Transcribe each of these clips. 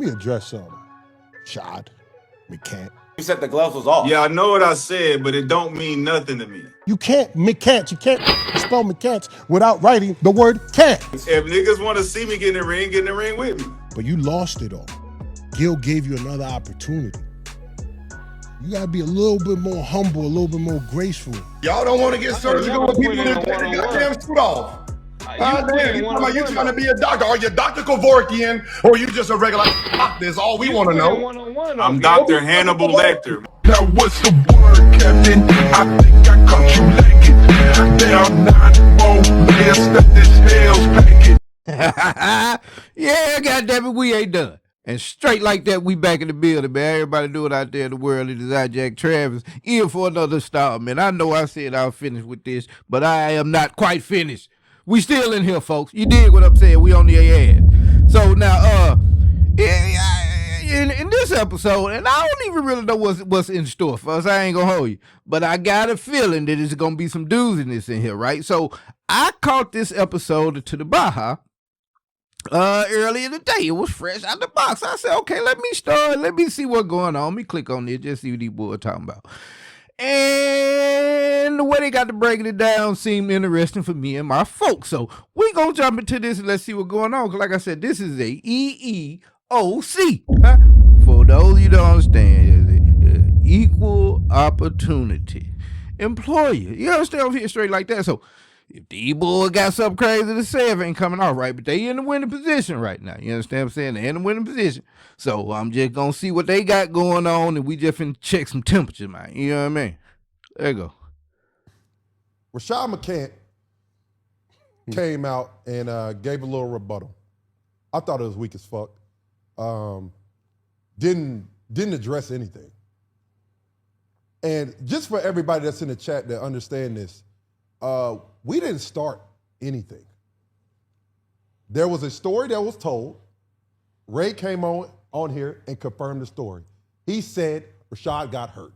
Let me address something. Rashad McCants. You said the gloves was off. Yeah, I know what I said, but it don't mean nothing to me. You can't McCants. You can't spell McCants without writing the word can't. If niggas want to see me get in the ring with me. But you lost it all. Gil gave you another opportunity. You gotta be a little bit more humble, a little bit more graceful. Y'all don't want to get surgical with people that take the goddamn suit off. You trying to be a doctor? Are you Dr. Kevorkian or you just a regular doctor? That's all we want to know. I'm Dr. Hannibal Lecter. Now what's the word, Captain? I think I caught you lacking. Down 9 more layers that this hell's packing. Yeah, goddammit, we ain't done. And straight like that, we back in the building, man. Everybody do it out there in the world. It is I, Jack Travis, in for another start, man. I know I said I was finished with this, but I am not quite finished. We still in here, folks. You dig what I'm saying? We on the ass. So now, in this episode, and I don't even really know what's in store for us. I ain't gonna hold you, but I got a feeling that there's gonna be some dooziness in here, right? So I caught this episode to the Baja earlier today. It was fresh out the box. I said, okay, let me start. Let me see what's going on. Let me click on it, just see what these boys are talking about. And the way they got to breaking it down seemed interesting for me and my folks. So we gonna jump into this and let's see what's going on. Cause like I said, this is a EEOC. Huh? For those of you don't understand, equal opportunity employer. You understand? I'm here straight like that. So if the boy got something crazy to say, it ain't coming out right, but they in the winning position right now. You understand what I'm saying? They in the winning position. So I'm just going to see what they got going on, and we just finna check some temperature, man. You know what I mean? There you go. Rashad McCants came out and gave a little rebuttal. I thought it was weak as fuck. Didn't address anything. And just for everybody that's in the chat that understand this, we didn't start anything. There was a story that was told. Ray came on here and confirmed the story. He said Rashad got hurt.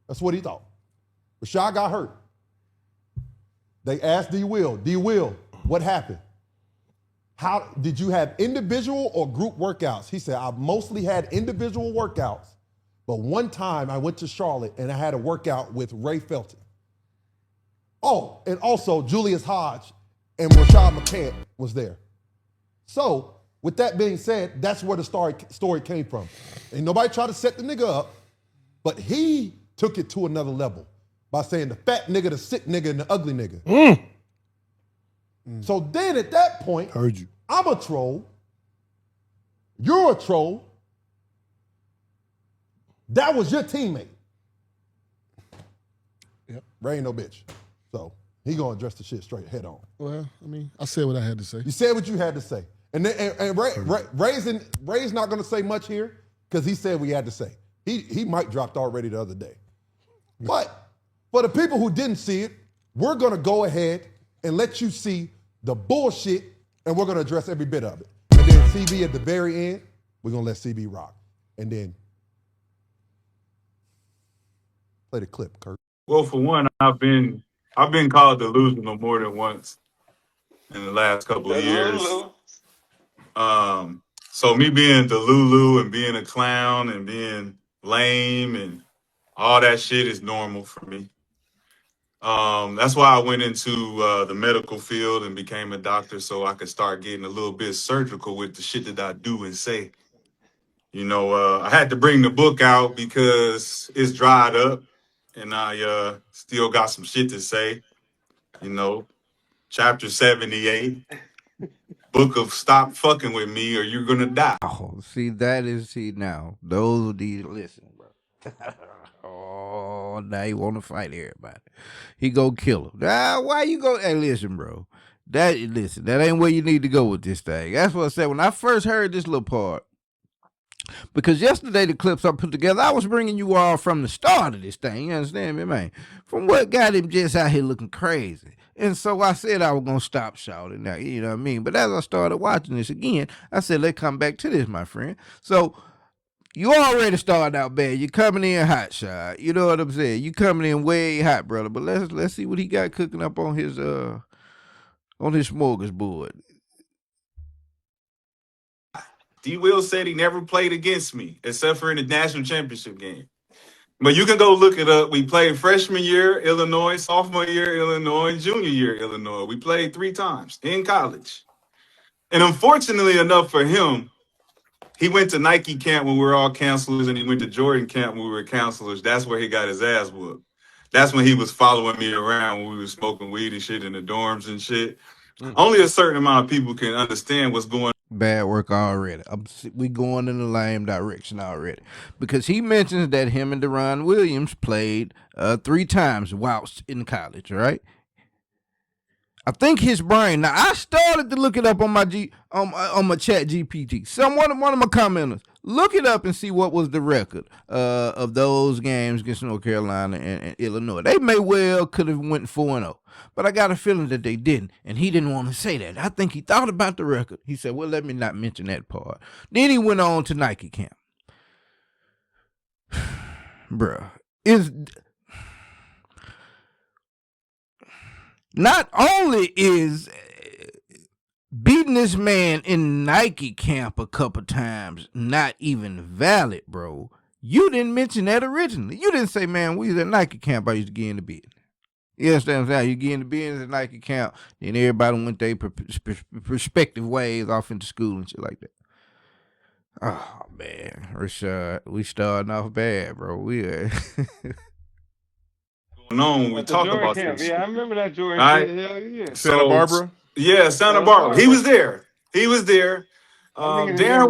That's what he thought. Rashad got hurt. They asked D. Will, what happened? How did you have individual or group workouts? He said, I've mostly had individual workouts, but one time I went to Charlotte and I had a workout with Ray Felton. Oh, and also Julius Hodge and Rashad McCants was there. So, with that being said, that's where the story came from. And nobody tried to set the nigga up, but he took it to another level by saying the fat nigga, the sick nigga, and the ugly nigga. So then at that point, Heard you. I'm a troll. You're a troll. That was your teammate. Yep. Ray ain't no bitch. So he gonna address the shit straight head on. Well, I mean, I said what I had to say. You said what you had to say. And Ray's not gonna say much here because he said what he had to say. He mic dropped already the other day. But for the people who didn't see it, we're gonna go ahead and let you see the bullshit and we're gonna address every bit of it. And then CB at the very end, we're gonna let CB rock. And then play the clip, Kurt. Well, for one, I've been called delusional more than once in the last couple of years. So me being Delulu and being a clown and being lame and all that shit is normal for me. That's why I went into the medical field and became a doctor so I could start getting a little bit surgical with the shit that I do and say. You know, I had to bring the book out because it's dried up and I still got some shit to say. You know, chapter 78, book of Stop Fucking With Me or You're Gonna Die. Oh, see now. Those are these, listen, bro. Oh, now he want to fight everybody. He go kill him. Now, why you go? Hey, listen, bro. That ain't where you need to go with this thing. That's what I said when I first heard this little part. Because yesterday the clips I put together, I was bringing you all from the start of this thing. You understand me, man? From what got him just out here looking crazy. And so I said I was going to stop shouting now, you know what I mean? But as I started watching this again, I said, let's come back to this, my friend. So you already started out bad. You're coming in hot, shot. You know what I'm saying? You coming in way hot, brother. But let's see what he got cooking up on his smorgasbord. D. Will said he never played against me, except for in the national championship game. But you can go look it up. We played freshman year, Illinois, sophomore year, Illinois, junior year, Illinois. We played 3 times in college. And unfortunately enough for him, he went to Nike camp when we were all counselors, and he went to Jordan camp when we were counselors. That's where he got his ass whooped. That's when he was following me around when we were smoking weed and shit in the dorms and shit. Only a certain amount of people can understand what's going on. Bad work already. We going in the lame direction already. Because he mentions that him and Deron Williams played 3 times whilst in college, right? I think his brain. Now I started to look it up on my on my chat GPT. One of my commenters, look it up and see what was the record of those games against North Carolina and Illinois. They may well could have went 4-0, but I got a feeling that they didn't, and he didn't want to say that. I think he thought about the record. He said, "Well, let me not mention that part." Then he went on to Nike camp. Bruh, not only is beating this man in Nike camp a couple times not even valid, bro. You didn't mention that originally. You didn't say, man, we was at Nike camp, I used to get in the business. You understand what I'm saying? You get in the business at Nike camp, then everybody went their perspective ways off into school and shit like that. Oh, man. Rashad, we starting off bad, bro. We when we talk about this. Yeah, I remember that Jordan. Right? Hell yeah. Santa Barbara? Yeah, Santa Barbara. He was there. Darren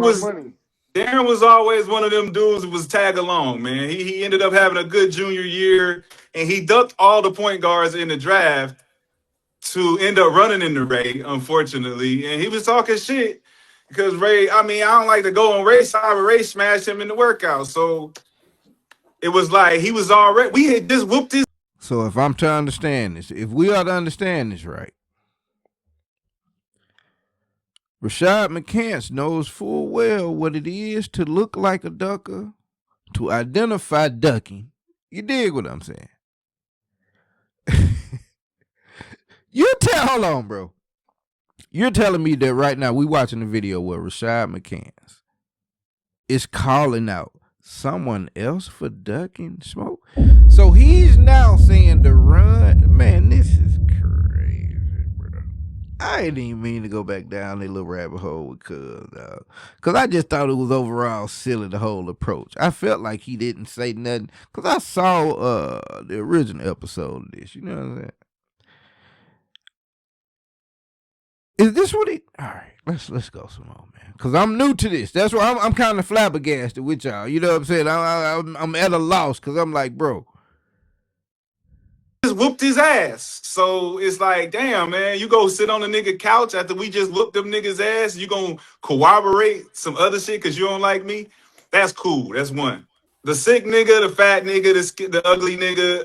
was always one of them dudes that was tag along, man. He ended up having a good junior year, and he ducked all the point guards in the draft to end up running into Ray, unfortunately. And he was talking shit because Ray, I don't like to go on Ray's side, but Ray smashed him in the workout. So it was like he was already, we had just whooped his. So if I'm to understand this, if we are to understand this right, Rashad McCants knows full well what it is to look like a ducker, to identify ducking. You dig what I'm saying? Hold on, bro. You're telling me that right now we watching the video where Rashad McCants is calling out someone else for ducking smoke. So he's now saying to run. Man, this is crazy, bro. I didn't even mean to go back down that little rabbit hole with Cuz, dog. Because I just thought it was overall silly, the whole approach. I felt like he didn't say nothing. Because I saw the original episode of this. You know what I'm saying? Is this what he... All right, let's go some more, man. Because I'm new to this. That's why I'm kind of flabbergasted with y'all. You know what I'm saying? I'm at a loss because I'm like, bro. Just whooped his ass. So it's like, damn, man, you go sit on a nigga couch after we just whooped them niggas' ass. You gonna corroborate some other shit because you don't like me? That's cool. That's one. The sick nigga, the fat nigga, the ugly nigga.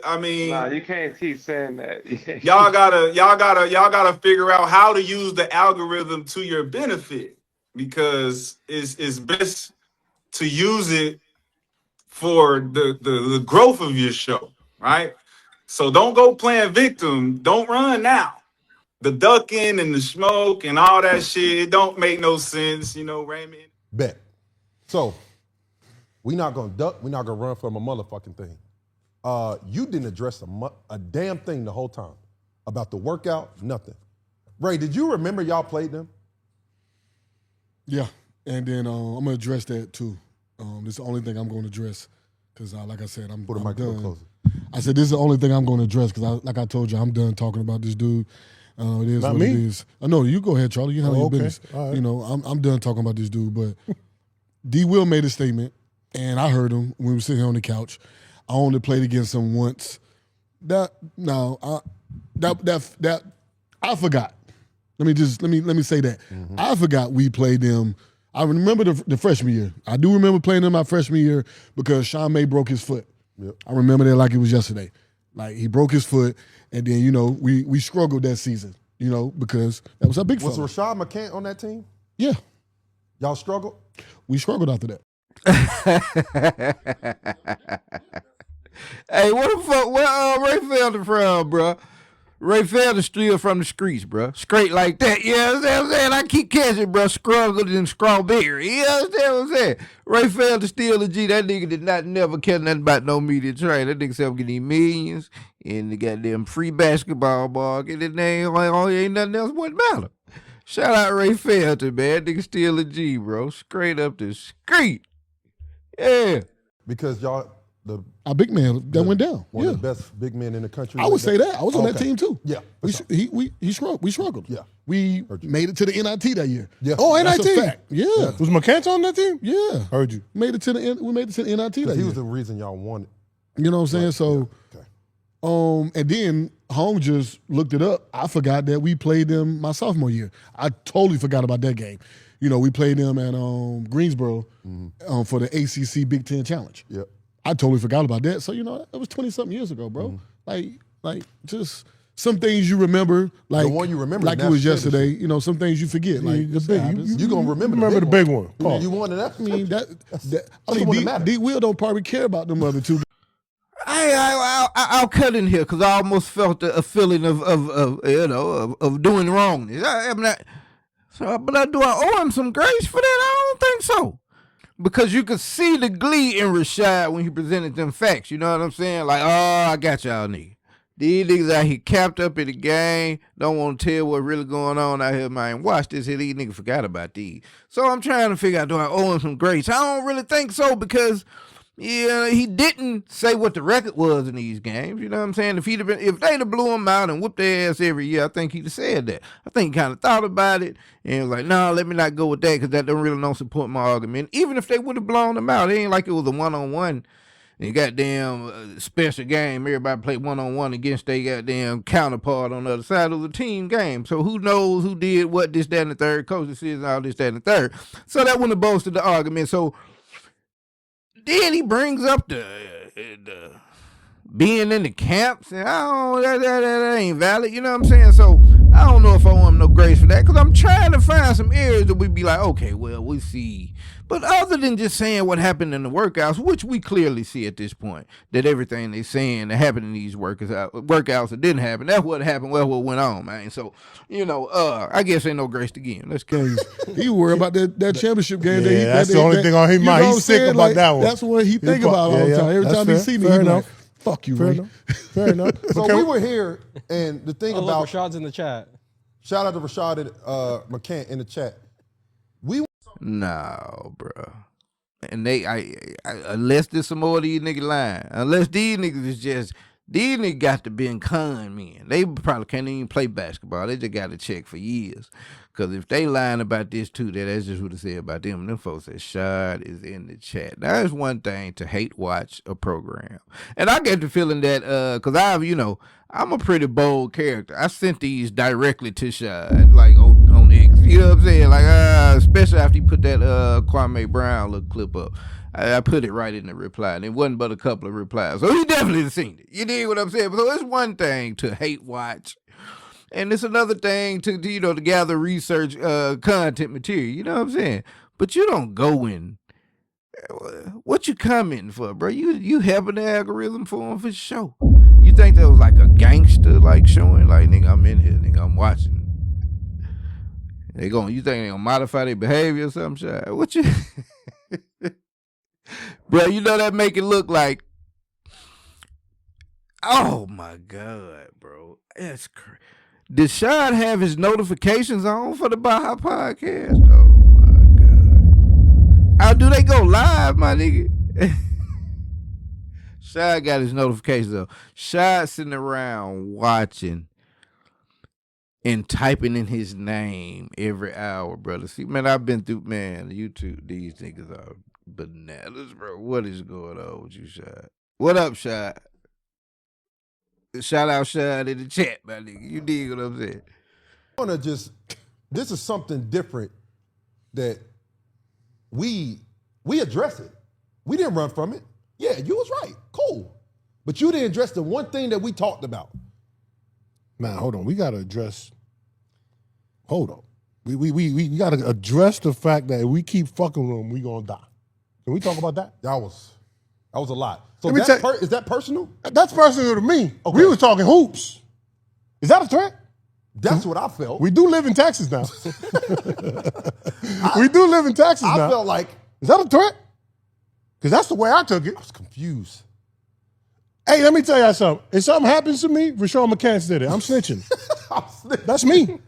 Nah, you can't keep saying that. y'all gotta figure out how to use the algorithm to your benefit, because it's best to use it for the growth of your show, right? So don't go playing victim. Don't run now. The ducking and the smoke and all that shit, it don't make no sense, Raymond. Bet. So we not gonna duck. We're not gonna run from a motherfucking thing. You didn't address a damn thing the whole time about the workout. Nothing. Ray, did you remember y'all played them? Yeah, and then I'm gonna address that too. This is the only thing I'm gonna address because, like I said, I'm done. Closer. I said this is the only thing I'm gonna address because, like I told you, I'm done talking about this dude. It is not what me. it is. No, you go ahead, Charlie. You handle your okay. business. All right. I'm done talking about this dude. But D. Will made a statement, and I heard him when we were sitting here on the couch. I only played against him once. I forgot. Let me say that. Mm-hmm. I forgot we played them. I remember the freshman year. I do remember playing them my freshman year because Sean May broke his foot. Yep. I remember that like it was yesterday. Like he broke his foot, and then we struggled that season. Because that was a big. Was Rashad McCants on that team? Yeah. Y'all struggled? We struggled after that. Hey, what the fuck? Where Ray Felder from, bro? Ray Felder steal from the streets, bro. Straight like that. You know what I'm saying? I keep catching, bro. Struggled and strawberry. You understand what I'm saying? Ray Felder steal a G. That nigga did not never care nothing about no media train. That nigga said I'm getting millions in the goddamn free basketball market. And they ain't nothing else what matter. Shout out Ray Felder, man. That nigga steal a G, bro. Straight up the street. Yeah. Because y'all, our big man that went down. One of the best big men in the country. I would say that. I was on that team too. Yeah. We struggled. Yeah. We made it to the NIT that year. Yeah. Oh, That's NIT. a fact. Yeah. Was McCants on that team? Yeah. Heard you. We made it to the NIT that He year. was the reason y'all won it. You know what I'm saying? So, Okay. and then Home just looked it up. I forgot that we played them my sophomore year. I totally forgot about that game. You know, we played them at Greensboro for the ACC Big Ten Challenge. Yep. I totally forgot about that. So, you know, that was 20-something years ago, bro. Like just some things you remember, like The one you remember like is it was national yesterday. You know, some things you forget. Like the big- You gonna remember the big one. Paul. You won that. I mean, That's I the mean, one that matters. D Will don't probably care about them other two. I'll cut in here because I almost felt a feeling of doing wrongness. I'm not. So, but do I owe him some grace for that? I don't think so. Because you could see the glee in Rashad when he presented them facts. You know what I'm saying? Like, oh, I got y'all niggas. These niggas out here capped up in the game, don't want to tell what really going on out here, man. Watch this here. These niggas forgot about these. So I'm trying to figure out, do I owe him some grace? I don't really think so because he didn't say what the record was in these games. You know what I'm saying? If they'd have blew him out and whooped their ass every year, I think he'd have said that. I think he kind of thought about it and was like, no, let me not go with that because that don't really support my argument. Even if they would have blown him out, it ain't like it was a one-on-one and goddamn special game. Everybody played one-on-one against their goddamn counterpart on the other side. It was a team game. So who knows who did what, this, that, and the third. Coach decisions, all this, that, and the third. So that wouldn't have boasted the argument. So then he brings up the being in the camps, and that ain't valid. You know what I'm saying? So I don't know if I want him no grace for that because I'm trying to find some areas that we'd be like, okay, well, we see. But other than just saying what happened in the workouts, which we clearly see at this point, that everything they saying that happened in these workouts that didn't happen, that's what happened, well, what went on, man. So, I guess ain't no grace to give him. Let's go. He worried about that championship game. Yeah, that's the only thing on his mind. He's sick about that one. That's what he think about all the time. Every time he see me, he's like, fuck you, Ray. Fair enough. So we were here, and the thing about Rashad's in the chat. Shout out to Rashad and McCants in the chat. No, bro. And unless there's some more of these niggas lying, unless these niggas is just, these niggas got to be in con men. They probably can't even play basketball. They just got to check for years. Because if they lying about this too, that's just what it said about them. Them folks said Shad is in the chat. Now, it's one thing to hate watch a program. And I get the feeling that, because I'm a pretty bold character. I sent these directly to Shad, like on X. You know what I'm saying? Like, especially after he put that Kwame Brown little clip up. I put it right in the reply, and it wasn't but a couple of replies. So he definitely seen it. You dig what I'm saying? So it's one thing to hate watch, and it's another thing to gather research content material. You know what I'm saying? But you don't go in. What you commenting for, bro? You helping the algorithm for him for sure. You think that was like a gangster like showing, like, nigga, I'm in here, nigga, I'm watching. You think they gonna modify their behavior or something? Shit? What you, bro? That make it look like, oh my god, bro, that's crazy. Did Sean have his notifications on for the Baha podcast? Oh my god! How do they go live, my nigga? Sean got his notifications on. Sean sitting around watching and typing in his name every hour, brother. See, man, I've been through, man, YouTube, these niggas are bananas, bro. What is going on with you, Shad? What up, Shad? Shout out Shad in the chat, my nigga. You dig what I'm saying? I want to this is something different that we address it. We didn't run from it. Yeah, you was right. Cool. But you didn't address the one thing that we talked about. Now, hold on. We got to address. Hold on. We got to address the fact that if we keep fucking with them, we gonna die. Can we talk about that? That was a lot. So Let me is that personal? That's personal to me. Okay. We was talking hoops. Is that a threat? That's what I felt. We do live in Texas now. We do live in Texas now. I felt like, is that a threat? Because that's the way I took it. I was confused. Hey, let me tell you something. If something happens to me, Rashad McCants did it. I'm snitching. That's me.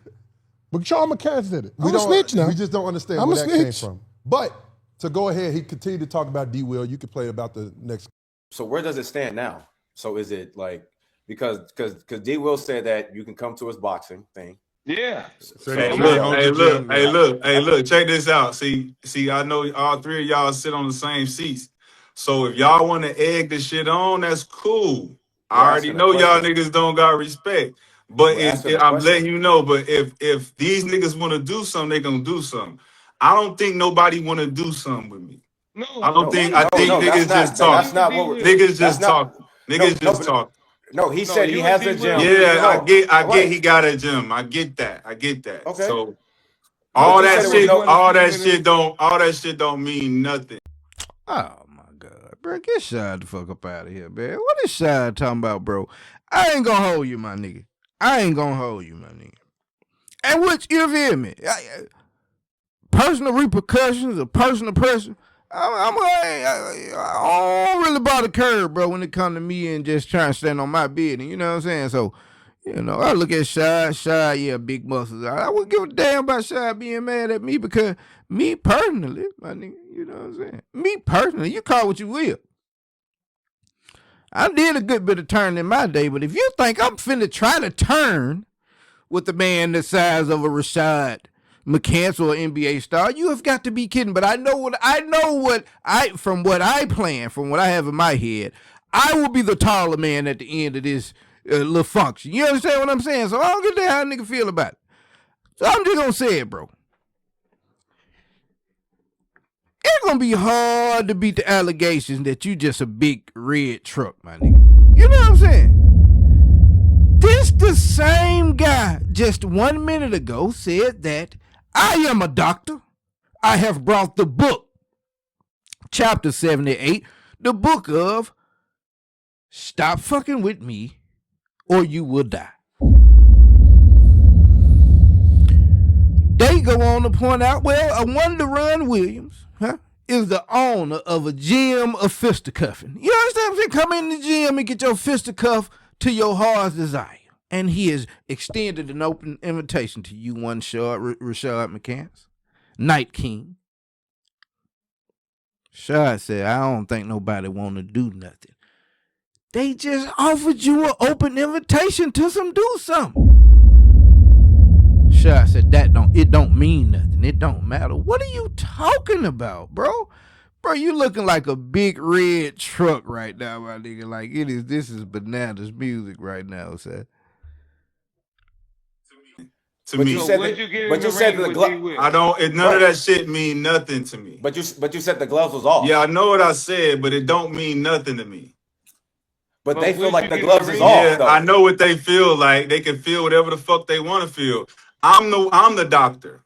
But Rashad McCants did it. I'm a snitch now. We just don't understand where that came from. But to go ahead, he continued to talk about D. Will. You could play about the next. So where does it stand now? So is it like because D. Will said that you can come to his boxing thing. Yeah. Hey, look, check this out. See, I know all three of y'all sit on the same seats. So if y'all want to egg the shit on, that's cool. I already know y'all niggas don't got respect. But I'm letting you know, but if these niggas want to do something, they gonna do something. I don't think nobody want to do something with me. No, I think niggas just talk. Niggas just talk. Niggas just talk. No, he said he has a gym. Yeah, I get he got a gym. I get that. Okay. So all that shit don't mean nothing. Oh my God, bro, get Shad the fuck up out of here, man. What is Shad talking about, bro? I ain't gonna hold you, my nigga. And which, you feel me? Personal repercussions or personal pressure. I don't really bother curve, bro, when it come to me and just trying to stand on my business. You know what I'm saying? So, I look at Shad, yeah, big muscles. I wouldn't give a damn about Shad being mad at me because me personally, my nigga, you know what I'm saying? Me personally, you call what you will. I did a good bit of turning in my day, but if you think I'm finna try to turn with a man the size of a Rashad McCants or an NBA star, you have got to be kidding. But from what I plan, from what I have in my head, I will be the taller man at the end of this little function. You understand what I'm saying? So I don't get how a nigga feel about it. So I'm just gonna say it, bro. It's gonna be hard to beat the allegations that you just a big red truck, my nigga. You know what I'm saying? This the same guy just 1 minute ago said that I am a doctor. I have brought the book, chapter 78, the book of Stop Fucking With Me or You Will Die. They go on to point out, well, a Wonder Run Williams, is the owner of a gym of fisticuffing. You understand what I'm saying? Come in the gym and get your fisticuff to your heart's desire. And he has extended an open invitation to you, one shot, Rashad McCants, Night King. Shad said, I don't think nobody want to do nothing. They just offered you an open invitation to do something. Shad said, it don't mean nothing. It don't matter. What are you talking about, bro? Bro, you looking like a big red truck right now, my nigga. Like this is bananas music right now, sir. But you said the glove. I don't. None of that shit mean nothing to me. But you said the gloves was off. Yeah, I know what I said, but it don't mean nothing to me. But they feel like the gloves is off. Yeah, I know what they feel like. They can feel whatever the fuck they want to feel. I'm the doctor.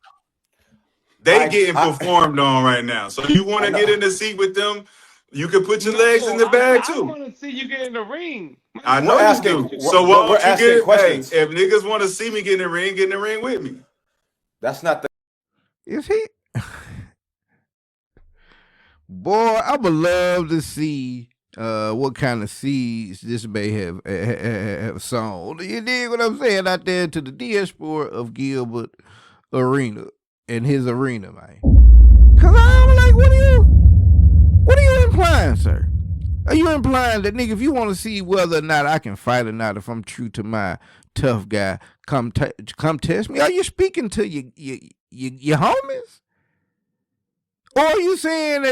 They getting performed on right now. So you want to get in the seat with them? You can put your legs in the bag too. I want to see you get in the ring. I know you do. So why don't you get questions? Hey, if niggas want to see me get in the ring with me. That's not the. Is he? Boy, I would love to see what kind of seeds this may have sown. You dig what I'm saying? Out there to the diaspora of Gilbert Arena and his arena, man. Cause I'm like, what are you implying, sir? Are you implying that, nigga, if you want to see whether or not I can fight or not, if I'm true to my tough guy, come test me? Are you speaking to your homies? Or are you saying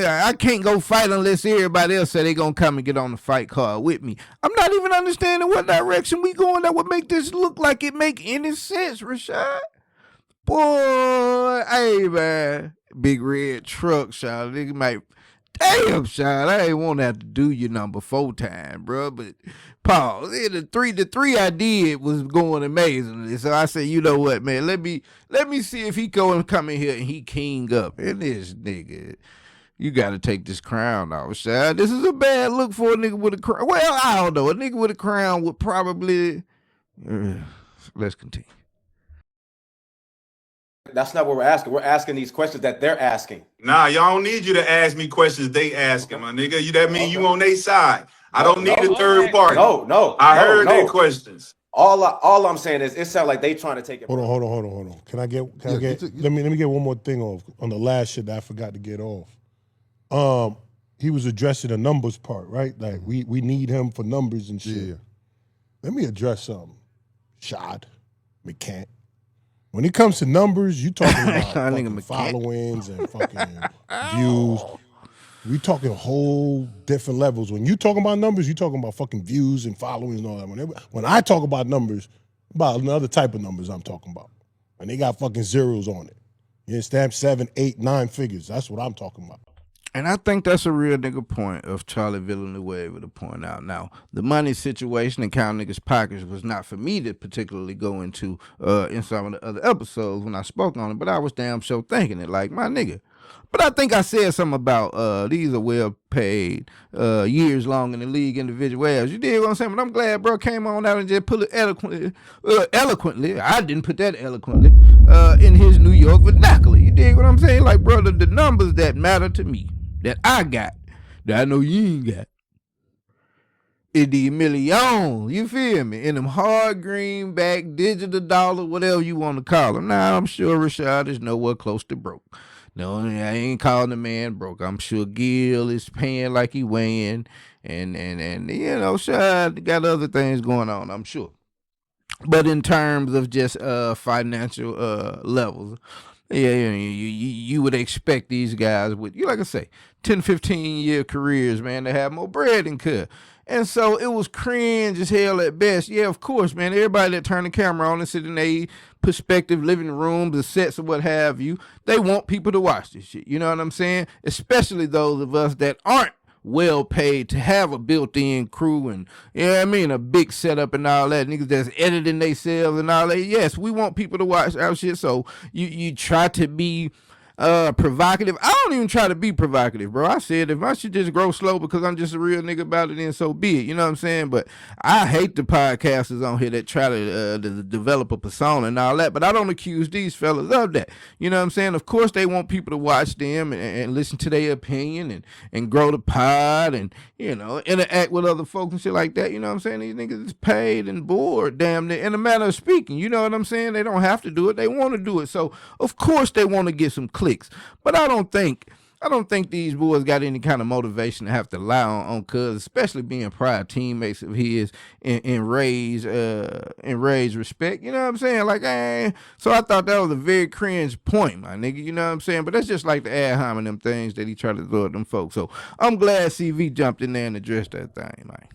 I can't go fight unless everybody else say they gonna come and get on the fight card with me? I'm not even understanding what direction we going that would make this look like it make any sense, Rashad. Boy, hey man, big red truck, Shad. Nigga might, damn, Shad. I ain't want to have to do your number 4 times, bro. But Paul, the three I did was going amazingly. So I said, you know what, man? Let me see if he come in here and he king up. And this nigga, you got to take this crown off, Shad. This is a bad look for a nigga with a crown. Well, I don't know. A nigga with a crown would probably Let's continue. That's not what we're asking. We're asking these questions that they're asking. Nah, y'all don't need you to ask me questions they asking, my nigga. That mean you on their side. I don't need a third party. No. I heard their questions. All I'm saying is it sounds like they trying to take it. Hold on. Can I get let me get one more thing off on the last shit that I forgot to get off. He was addressing the numbers part, right? Like we need him for numbers and shit. Yeah. Let me address something. Rashad McCants. When it comes to numbers, you talking about fucking followings and fucking views. We talking whole different levels. When you talking about numbers, you talking about fucking views and followings and all that. When I talk about numbers, about another type of numbers I'm talking about. And they got fucking zeros on it. You understand? 7, 8, 9 figures. That's what I'm talking about. And I think that's a real nigga point of Charlie Villanueva to point out. Now, the money situation and count niggas' pockets was not for me to particularly go into in some of the other episodes when I spoke on it, but I was damn sure thinking it like, my nigga. But I think I said something about these are well-paid, years long in the league individuals. You did what I'm saying? But I'm glad bro came on out and just put it eloquently. I didn't put that eloquently in his New York vernacular. You dig what I'm saying? Like, bro, the numbers that matter to me, that I got, that I know you ain't got, is the million, you feel me? In them hard greenback, digital dollar, whatever you want to call them. Now, I'm sure Rashad is nowhere close to broke. No, I ain't calling the man broke. I'm sure Gil is paying like he weighing, and you know, Shad got other things going on, I'm sure. But in terms of just financial levels, yeah, you would expect these guys with, like I say, 10, 15-year careers, man, to have more bread than cut. And so it was cringe as hell at best. Yeah, of course, man. Everybody that turn the camera on and sit in their perspective living rooms, the sets or what have you, they want people to watch this shit. You know what I'm saying? Especially those of us that aren't well paid to have a built-in crew and, you know what I mean, a big setup and all that. Niggas that's editing themselves and all that. Yes, we want people to watch our shit. So you try to be provocative. I don't even try to be provocative, bro. I said if my shit just grow slow because I'm just a real nigga about it, then so be it. You know what I'm saying? But I hate the podcasters on here that try to develop a persona and all that. But I don't accuse these fellas of that. You know what I'm saying? Of course they want people to watch them and listen to their opinion and grow the pod and, you know, interact with other folks and shit like that. You know what I'm saying? These niggas is paid and bored, damn near, in a manner of speaking. You know what I'm saying? They don't have to do it. They want to do it. So of course they want to get some clicks. But I don't think these boys got any kind of motivation to have to lie on Cuz, especially being prior teammates of his and Ray's respect. You know what I'm saying? Like, so I thought that was a very cringe point, my nigga. You know what I'm saying? But that's just like the ad hominem them things that he tried to throw at them folks. So I'm glad CV jumped in there and addressed that thing, man.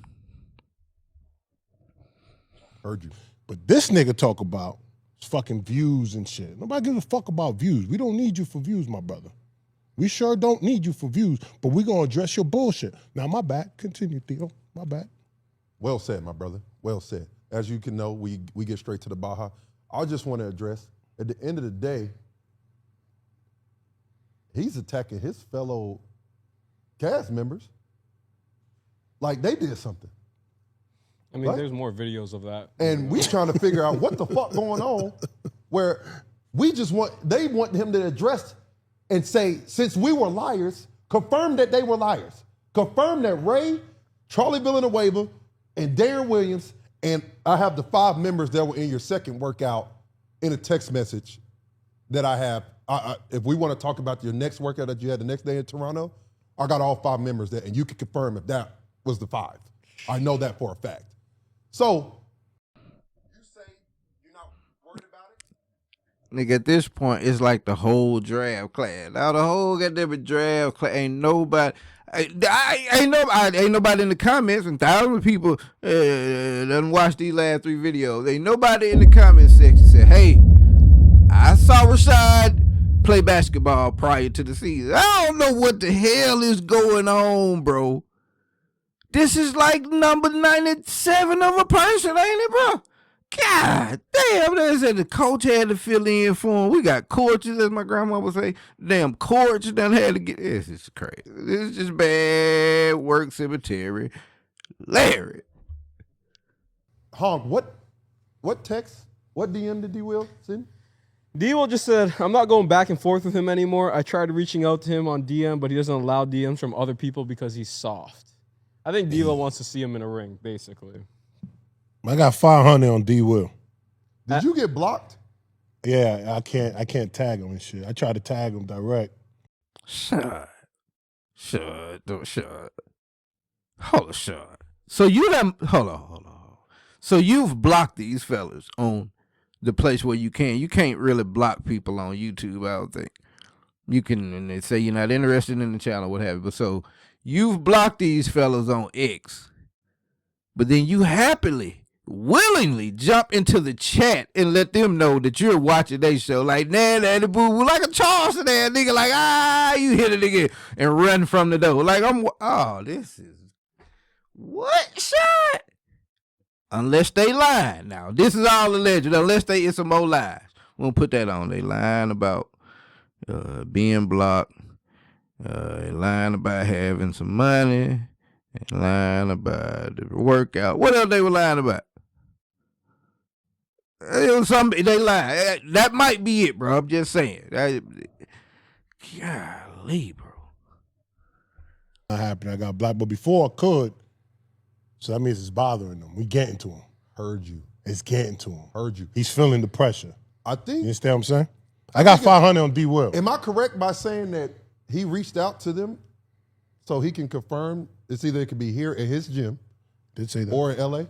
Heard you. But this nigga talk about fucking views and shit. Nobody gives a fuck about views. We don't need you for views, my brother. We sure don't need you for views, but we gonna address your bullshit. Now, my bad. Continue, Theo. My bad. Well said, my brother. Well said. As you can know, we get straight to the Baja. I just want to address, at the end of the day, he's attacking his fellow cast members like they did something. I mean, there's more videos of that. And we trying to figure out what the fuck going on where they want him to address and say, since we were liars, confirm that they were liars. Confirm that Ray, Charlie Villanueva, and Darren Williams, and I have the 5 members that were in your second workout in a text message that I have. If we want to talk about your next workout that you had the next day in Toronto, I got all 5 members there, and you can confirm if that was the 5. I know that for a fact. So, you say you're not worried about it? Nigga, at this point, it's like the whole draft class. Now the whole goddamn draft class, ain't nobody in the comments, and thousands of people done watch these last 3 videos. Ain't nobody in the comment section said, hey, I saw Rashad play basketball prior to the season. I don't know what the hell is going on, bro. This is like number 97 of a person, ain't it, bro? God damn, they said the coach had to fill in for him. We got coaches, as my grandma would say. Damn coach done had to get. This is crazy. This is just bad work cemetery. Larry. Honk, what What text? What DM did D-Will send? D-Will just said, I'm not going back and forth with him anymore. I tried reaching out to him on DM, but he doesn't allow DMs from other people because he's soft. I think D-Will wants to see him in a ring, basically. I got 500 on D-Will. Did you get blocked? Yeah, I can't tag him and shit. I tried to tag him direct. Shut. Hold on, shut. So you done, hold on. So you've blocked these fellas on the place where you can't really block people on YouTube, I don't think. You can, and they say you're not interested in the channel, what have you. But so you've blocked these fellas on X, but then you willingly jump into the chat and let them know that you're watching their show. Like, nah, boo, like a Charleston ass nigga, like, you hit a nigga and run from the door. Like, this is, what shot? Unless they lying. Now, this is all alleged. Unless it's some more lies. We won't put that on. They lying about being blocked. They lying about having some money. They lying about the workout. What else they were lying about? They lie. That might be it, bro. I'm just saying. Golly, bro. Not happening. I got blocked, but before I could, so that means it's bothering him. We getting to him. Heard you. It's getting to him. Heard you. He's feeling the pressure. I think. You understand what I'm saying? I got 500 on D-Will. Am I correct by saying that he reached out to them so he can confirm it's either it could be here at his gym Did say that. or in LA?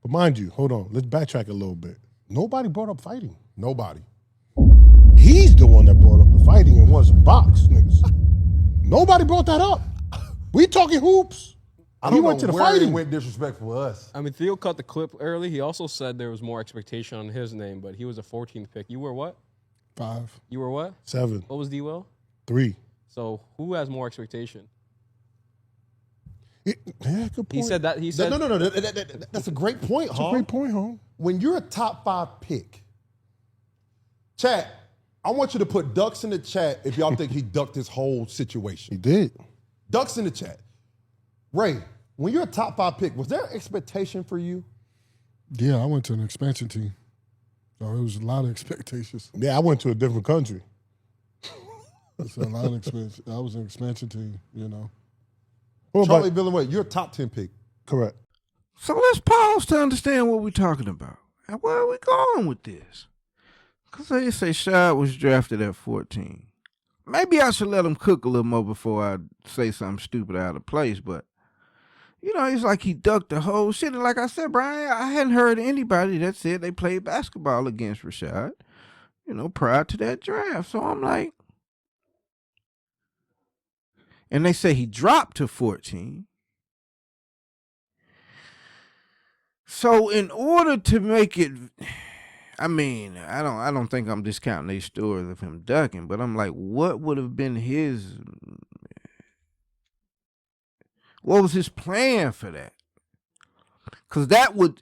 But mind you, hold on. Let's backtrack a little bit. Nobody brought up fighting. Nobody. He's the one that brought up the fighting and wants to box, niggas. Nobody brought that up. We talking hoops. I don't went know to the where fighting. he went disrespectful to us. I mean, Theo cut the clip early. He also said there was more expectation on his name, but he was a 14th pick. You were what? 5. You were what? 7. What was D-Will? 3. So who has more expectation? Yeah, good point. He said that. He said No. That's a great point, That's a great point, home. When you're a top 5 pick, chat, I want you to put ducks in the chat if y'all think he ducked his whole situation. He did. Ducks in the chat. Ray, when you're a top 5 pick, was there expectation for you? Yeah, I went to an expansion team. So it was a lot of expectations. Yeah, I went to a different country. It's a lot of expansion. I was an expansion team, you know. Well, Charlie Villanueva, you're a top 10 pick. Correct. So let's pause to understand what we're talking about. And where are we going with this? Because they say Shad was drafted at 14. Maybe I should let him cook a little more before I say something stupid out of place, but you know, it's like he ducked the whole shit. And like I said, Brian, I hadn't heard anybody that said they played basketball against Rashad, you know, prior to that draft. So I'm like, and they say he dropped to 14. So in order to make it, I mean, I don't think I'm discounting these stories of him ducking, but I'm like, what would have been what was his plan for that? Because I would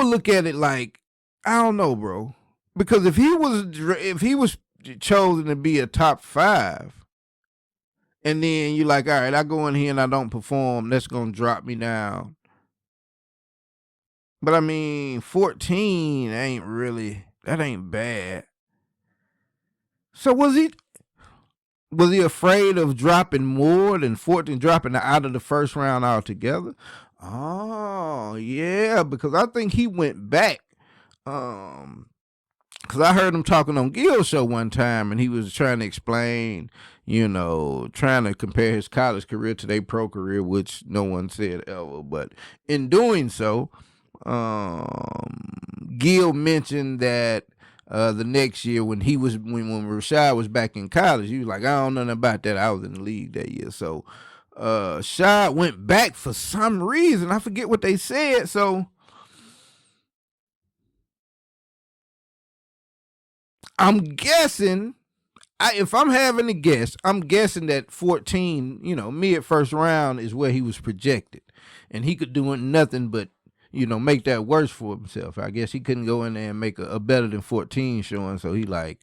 look at it like, I don't know, bro. Because if he was chosen to be a top 5, and then you're like, all right, I go in here and I don't perform, that's gonna drop me down. But I mean, 14 that ain't bad. So was he afraid of dropping more than 14, dropping out of the first round altogether? Oh, yeah, because I think he went back. Because I heard him talking on Gil's show one time, and he was trying to explain, you know, trying to compare his college career to their pro career, which no one said ever. But in doing so, Gil mentioned that the next year when Rashad was back in college, he was like, I don't know nothing about that. I was in the league that year. So Shad went back for some reason. I forget what they said. So I'm guessing, if I'm having to guess, I'm guessing that 14, you know, mid first round is where he was projected. And he could do nothing but, you know, make that worse for himself. I guess he couldn't go in there and make a better than 14 showing. So he like,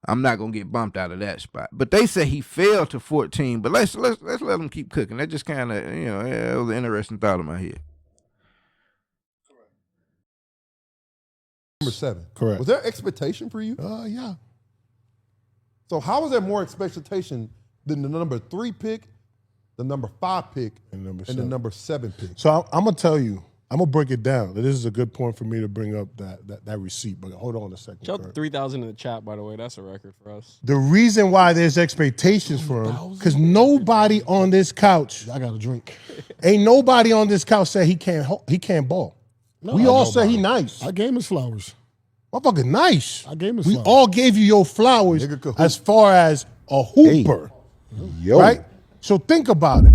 I'm not going to get bumped out of that spot. But they say he fell to 14. But let's let him keep cooking. That just kind of, you know, it was an interesting thought in my head. Number 7. Correct. Was there expectation for you? Yeah. So how was there more expectation than the number 3 pick, the number 5 pick, and the number 7 pick? So I'm gonna tell you, I'm gonna break it down. This is a good point for me to bring up that receipt. But hold on a second. Shout out to 3,000 in the chat, by the way. That's a record for us. The reason why there's expectations for him, because nobody on this couch, I got a drink. ain't nobody on this couch said he can't ball. No, we all say he nice. I gave him his flowers. Motherfucker nice. I gave him his We flowers. all gave you your flowers Nigga could hoop. as far as a hooper. Yo. Right? So think about it.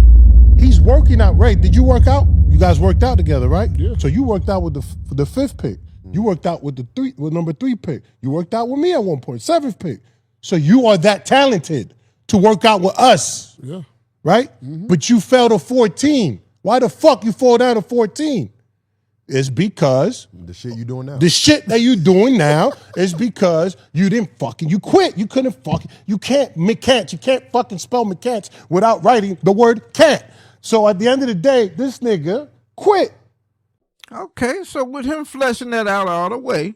He's working out. Ray, did you work out? You guys worked out together, right? Yeah. So you worked out with the 5th pick. You worked out with number 3 pick. You worked out with me at one point, 7th pick. So you are that talented to work out with us. Yeah. Right? But you fell to 14. Why the fuck you fall down to 14? It's because The shit you doing now. the shit that you doing now is because you quit. You couldn't you can't McCants. You can't fucking spell McCants without writing the word can't. So at the end of the day, this nigga quit. Okay, so with him fleshing that out all the way,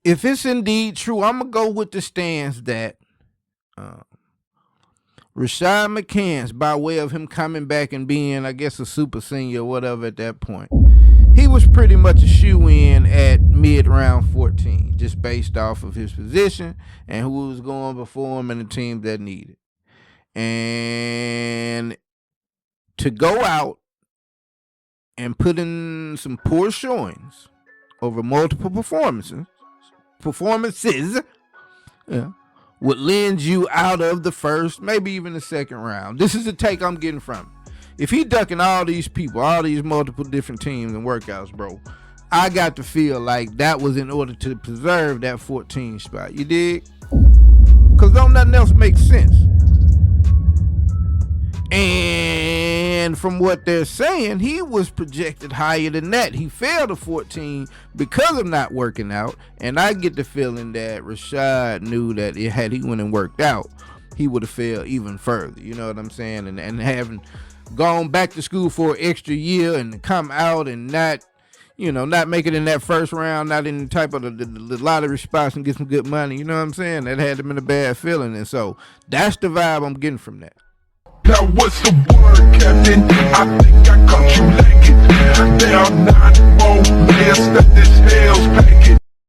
if it's indeed true, I'm going to go with the stance that Rashad McCants, by way of him coming back and being, I guess, a super senior or whatever at that point, he was pretty much a shoe-in at mid-round 14, just based off of his position and who was going before him and the team that needed. And to go out and put in some poor showings over multiple performances, yeah, would lend you out of the first, maybe even the second round. This is the take I'm getting from it. If he ducking all these people, all these multiple different teams and workouts, bro, I got to feel like that was in order to preserve that 14 spot. You dig? Because don't nothing else make sense. And from what they're saying, he was projected higher than that. He fell to 14 because of not working out. And I get the feeling that Rashad knew that had he went and worked out, he would have fell even further. You know what I'm saying? And having gone back to school for an extra year and come out and not make it in that first round, not in the type of the lottery spots and get some good money. You know what I'm saying? That had been a bad feeling. And so that's the vibe I'm getting from that. Now what's the word, Captain? I think I caught you lacking. There are 9 more years that this hell's packing.